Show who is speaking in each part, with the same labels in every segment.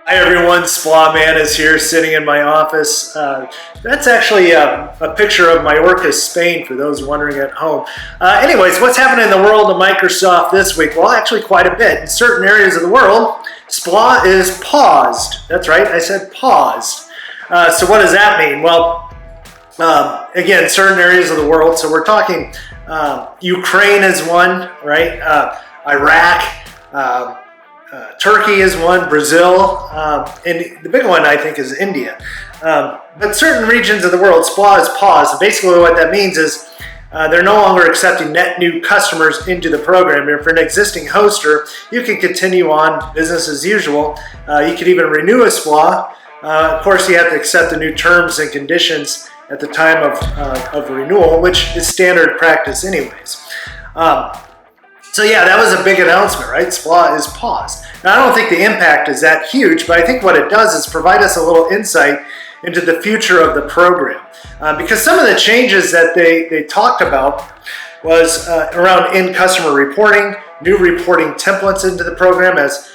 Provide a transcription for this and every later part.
Speaker 1: Hi everyone, SPLA Man is here sitting in my office. That's actually a picture of Mallorca, Spain, for those wondering at home. Anyways, what's happening in the world of Microsoft this week? Well, actually quite a bit. In certain areas of the world, SPLA is paused. That's right, I said paused. So what does that mean? Well, again, certain areas of the world, so we're talking Ukraine is one, right? Iraq, Turkey is one, Brazil, and the big one I think is India. But certain regions of the world, SPLA is paused. And basically what that means is they're no longer accepting net new customers into the program. If you're an existing hoster, you can continue on business as usual. You can even renew a SPLA. Of course, you have to accept the new terms and conditions at the time of renewal, which is standard practice anyways. So yeah, that was a big announcement, right? SPLA is paused. Now, I don't think the impact is that huge, but I think what it does is provide us a little insight into the future of the program. Because some of the changes that they talked about was around in-customer reporting, new reporting templates into the program as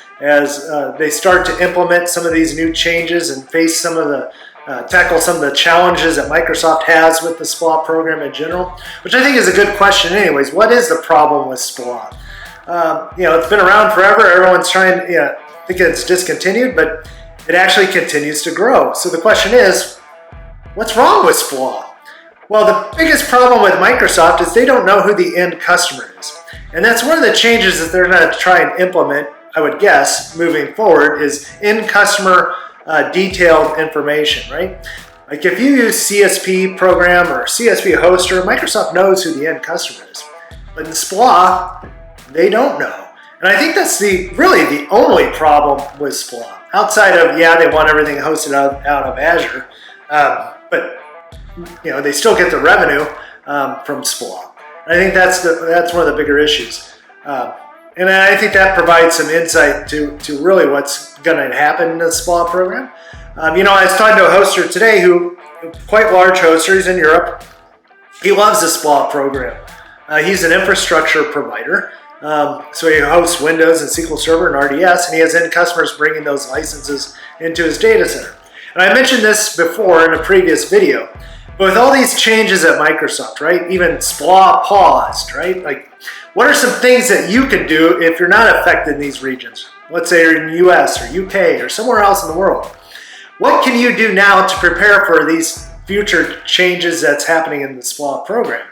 Speaker 1: they start to implement some of these new changes and face some of the tackle some of the challenges that Microsoft has with the SPLA program in general, which I think is a good question anyways. What is the problem with SPLA? It's been around forever. Everyone's trying to think it's discontinued, but it actually continues to grow. So the question is, what's wrong with SPLA? Well, the biggest problem with Microsoft is they don't know who the end customer is. And that's one of the changes that they're going to try and implement, I would guess, moving forward, is end customer detailed information, right? Like if you use CSP program or CSP hoster, Microsoft knows who the end customer is. But in SPLA, they don't know. And I think that's really the only problem with SPLA. Outside of, they want everything hosted out of Azure, but they still get the revenue from SPLA. And I think that's one of the bigger issues. And I think that provides some insight to really what's going to happen in the SPLA program. I was talking to a hoster today quite large hoster, he's in Europe. He loves the SPLA program. He's an infrastructure provider. So he hosts Windows and SQL Server and RDS, and he has end customers bringing those licenses into his data center. And I mentioned this before in a previous video, but with all these changes at Microsoft, right? Even SPLA paused, right? Like, what are some things that you can do if you're not affected in these regions? Let's say you're in the US or UK or somewhere else in the world. What can you do now to prepare for these future changes that's happening in the SPLA program?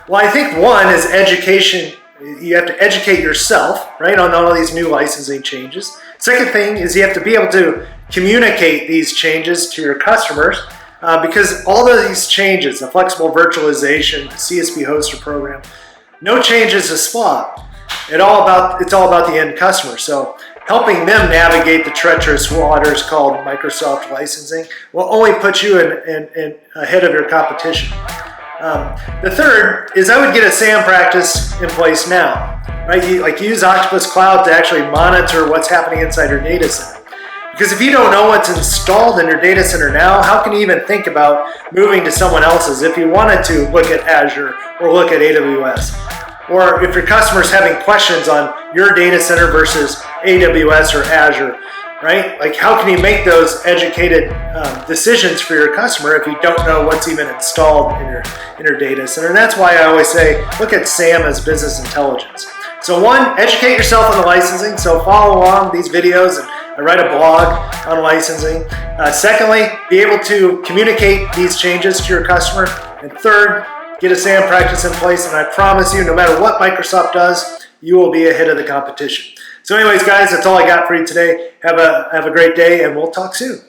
Speaker 1: Well, I think one is education. You have to educate yourself, right, on all of these new licensing changes. Second thing is you have to be able to communicate these changes to your customers because all of these changes, the flexible virtualization, the CSP hoster program, no changes to SPLA. It's all about the end customer. So helping them navigate the treacherous waters called Microsoft licensing will only put you in ahead of your competition. The third is I would get a SAM practice in place now, right? You use Octopus Cloud to actually monitor what's happening inside your data center. Because if you don't know what's installed in your data center now, how can you even think about moving to someone else's if you wanted to look at Azure or look at AWS? Or if your customer's having questions on your data center versus AWS or Azure, right? Like how can you make those educated decisions for your customer if you don't know what's even installed in your data center? And that's why I always say, look at SAM as business intelligence. So one, educate yourself on the licensing. So follow along these videos, and I write a blog on licensing. Secondly, be able to communicate these changes to your customer. And third, get a SAM practice in place. And I promise you, no matter what Microsoft does, you will be ahead of the competition. So anyways, guys, that's all I got for you today. Have a great day, and we'll talk soon.